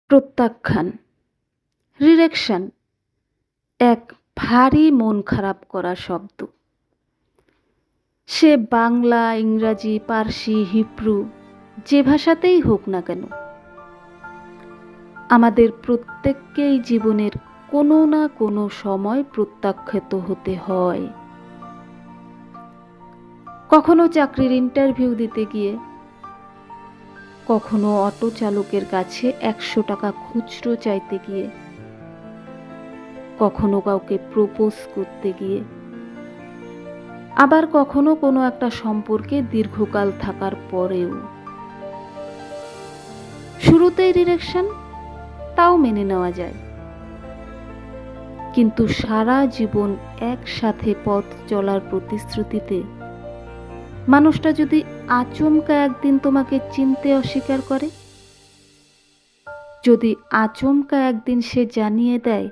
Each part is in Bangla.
প্রত্যাখ্যান, রিজেকশন এক ভারী মন খারাপ করা শব্দ। সে বাংলা, ইংরাজি, পার্সি, হিব্রু যে ভাষাতেই হোক না কেন, আমাদের প্রত্যেককেই জীবনের কোনো না কোনো সময় প্রত্যাখ্যাত হতে হয়। কখনো চাকরির ইন্টারভিউ দিতে গিয়ে, কখনো অটো চালকের কাছে 100 টাকা খুচরো চাইতে গিয়ে, কখনো কাউকে প্রপোজ করতে গিয়ে, আবার কখনো কোনো একটা সম্পর্কে দীর্ঘকাল থাকার পরেও। শুরুতেই রিজেকশন, তাও মেনে নেওয়া যায়, কিন্তু সারা জীবন একসাথে পথ চলার প্রতিশ্রুতিতে মানুষটা যদি আচমকা একদিন তোমাকে চিনতে অস্বীকার করে, যদি আচমকা একদিন সে জানিয়ে দেয়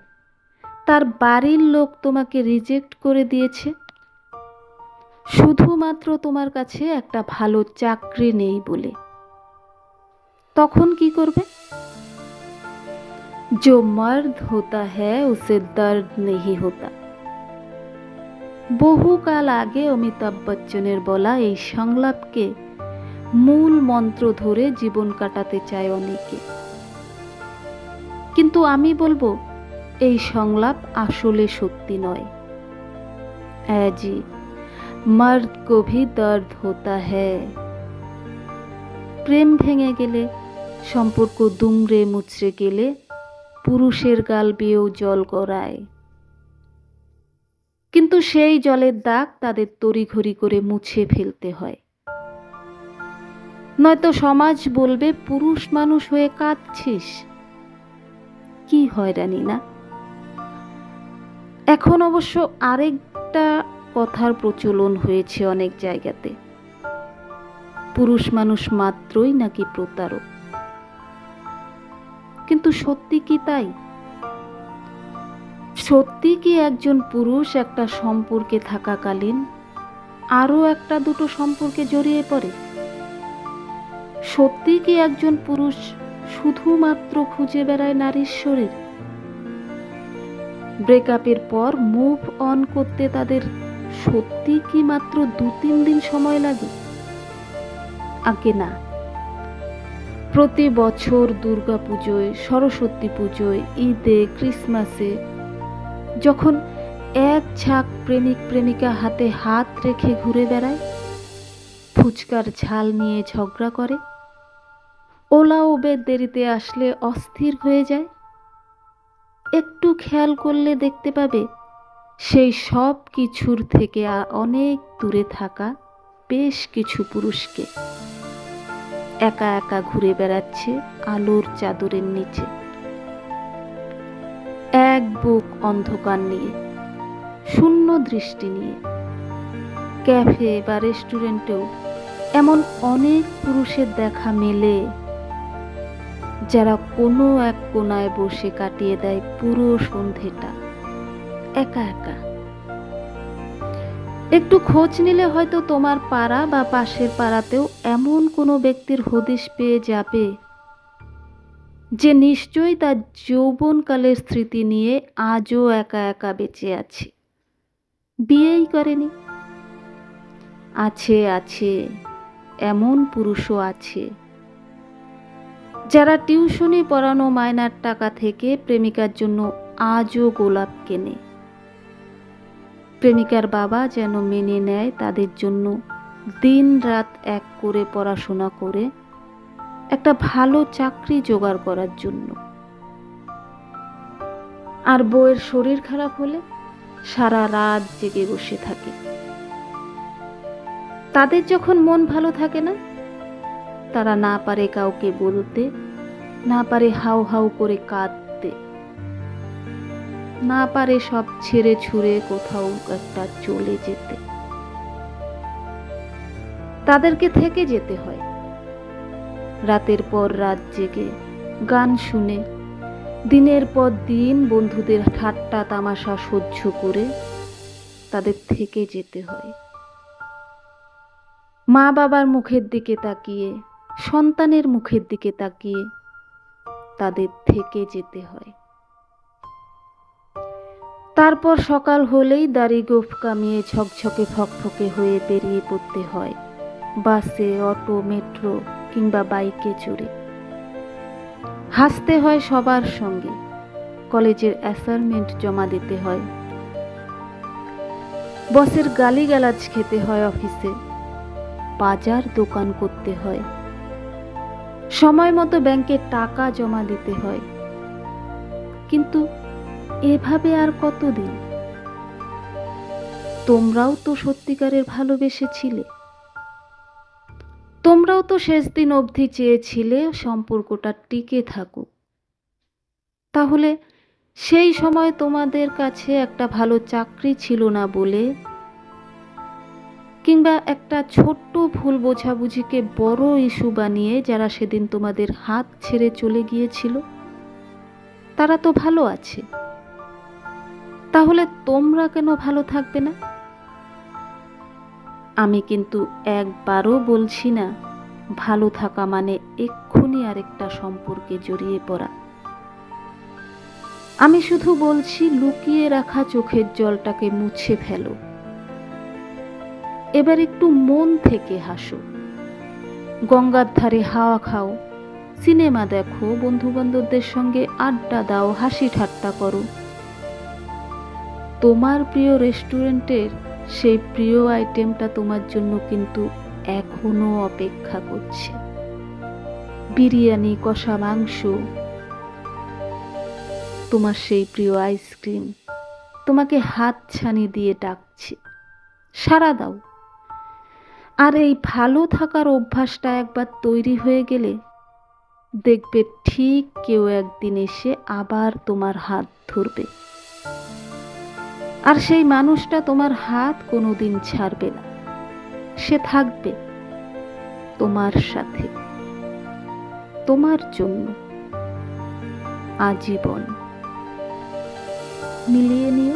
তার বাড়ির লোক তোমাকে রিজেক্ট করে দিয়েছে শুধুমাত্র তোমার কাছে একটা ভালো চাকরি নেই বলে, তখন কি করবে? जो मर्द होता है उसे दर्द नहीं होता। বহুকাল আগে অমিতাভ বচ্চনের বলা এই সংলাপকে মূল মন্ত্র ধরে জীবন কাটাতে চায় অনেকে, কিন্তু আমি বলবো এই সংলাপ আসলে সত্যি নয়। জি, মর্দ কো ভি দর্দ হোতা হ্যায়। প্রেম ভেঙে গেলে, সম্পর্ক দুমড়ে মুচড়ে গেলে পুরুষের গাল বেয়েও জল গড়ায়, কিন্তু সেই জলের দাগ তাদের তড়িঘড়ি করে মুছে ফেলতে হয়, নয়তো সমাজ বলবে পুরুষ মানুষ হয়ে কাঁদছিস। কি হয়রানি না। এখন অবশ্য আরেকটা কথার প্রচলন হয়েছে অনেক জায়গাতে, পুরুষ মানুষ মাত্রই নাকি প্রতারক। কিন্তু সত্যি কি তাই? সত্যি কি একজন পুরুষ একটা সম্পর্কে থাকাকালীন আরো একটা দুটো সম্পর্কে জড়িয়ে পড়ে? সত্যি কি একজন পুরুষ শুধুমাত্র খুঁজে বেড়ায় নারীর শরীর? ব্রেকআপের পর মুভ অন করতে তাদের সত্যি কি মাত্র 2-3 দিন সময় লাগে? আগে না, প্রতি বছর দুর্গাপুজোয়, সরস্বতী পুজোয়, ঈদে, ক্রিসমাসে যখন এক ঝাঁক প্রেমিক প্রেমিকা হাতে হাত রেখে ঘুরে বেড়ায়, ফুচকার ঝাল নিয়ে ঝগড়া করে, ওলা উবের দেরিতে আসলে অস্থির হয়ে যায়, একটু খেয়াল করলে দেখতে পাবে সেই সব কিছুর থেকে অনেক দূরে থাকা বেশ কিছু পুরুষকে একা একা ঘুরে বেড়াচ্ছে আলোর চাদরের নিচে, এক বুক অন্ধকার নিয়ে, শূন্য দৃষ্টি নিয়ে। ক্যাফে বা রেস্টুরেন্টেও এমন অনেক পুরুষের দেখা মেলে যারা কোনো এক কোনায় বসে কাটিয়ে দেয় পুরো সন্ধেটা একা একা। একটু খোঁজ নিলে হয়তো তোমার পাড়া বা পাশের পাড়াতেও এমন কোনো ব্যক্তির হদিশ পেয়ে যাবে যে নিশ্চয়ই তার যৌবনকালের স্মৃতি নিয়ে আজও একা একা বেঁচে আছে, বিয়েই করেনি। আছে আছে, এমন পুরুষও আছে যারা টিউশনি পড়ানো মাইনার টাকা থেকে প্রেমিকার জন্য আজও গোলাপ কেনে। প্রেমিকার বাবা যেন মেনে নেয় তাদের জন্য দিন রাত এক করে পড়াশোনা করে একটা ভালো চাকরি জোগাড় করার জন্য। আর বউয়ের শরীর খারাপ হলে সারা রাত জেগে বসে থাকে। তাদের যখন মন ভালো থাকে না, তারা না পারে কাউকে বলতে, না পারে হাউ হাউ করে কাঁদতে, না পারে সব ছেড়ে ছুড়ে কোথাও একটা চলে যেতে। তাদেরকে থেকে যেতে হয় রাতের পর রাত জেগে, গান শুনে, দিনের পর দিন বন্ধুদের ঠাট্টা তামাশা সহ্য করে তাদের থেকে যেতে হয়। মা বাবার মুখের দিকে তাকিয়ে, সন্তানের মুখের দিকে তাকিয়ে তাদের থেকে যেতে হয়। তারপর সকাল হলেই দাড়ি গোঁফ কামিয়ে ঝকঝকে ফকফকে হয়ে বেরিয়ে পড়তে হয়, বাসে, অটো, মেট্রো কিংবা বাইকে চড়ে। হাসতে হয় সবার সঙ্গে, কলেজের অ্যাসাইনমেন্ট জমা দিতে হয়, বসের গালিগালাজ খেতে হয় অফিসে, বাজার দোকান করতে হয়, সময় মতো ব্যাংকে টাকা জমা দিতে হয়। কিন্তু এভাবে আর কতদিন? তোমরাও তো সত্যিকারের ভালোবেসেছিলে, তোমরাও তো শেষ দিন অবধি চেয়েছিলে সম্পর্কটা টিকে থাকুক। তাহলে সেই সময় তোমাদের কাছে একটা ভালো চাকরি ছিল না বলে, কিংবা একটা ছোট্ট ভুল বোঝাবুঝিকে বড় ইস্যু বানিয়ে যারা সেদিন তোমাদের হাত ছেড়ে চলে গিয়েছিল, তারা তো ভালো আছে। তাহলে তোমরা কেন ভালো থাকবে না? আমি কিন্তু একবারও বলছি না ভালো থাকা মানে এক্ষুনি আরেকটা সম্পর্কে জড়িয়ে পড়া। আমি শুধু বলছি লুকিয়ে রাখা চোখের জলটাকে মুছে ফেলো। এবার একটু মন থেকে হাসো, গঙ্গার ধারে হাওয়া খাও, সিনেমা দেখো, বন্ধু বান্ধবদের সঙ্গে আড্ডা দাও, হাসি ঠাট্টা করো। তোমার প্রিয় রেস্টুরেন্টের সেই প্রিয় আইটেমটা তোমার জন্য কিন্তু এখনো অপেক্ষা করছে। বিরিয়ানি, কষা মাংস, তোমার সেই প্রিয় আইসক্রিম তোমাকে হাতছানি দিয়ে ডাকছে, সাড়া দাও। আর এই ভালো থাকার অভ্যাসটা একবার তৈরি হয়ে গেলে দেখবে ঠিক কেউ একদিন এসে আবার তোমার হাত ধরবে, আর সেই মানুষটা তোমার হাত কোনোদিন ছাড়বে না। সে থাকবে তোমার সাথে, তোমার জন্য আজীবন। মিলিয়ে নিও।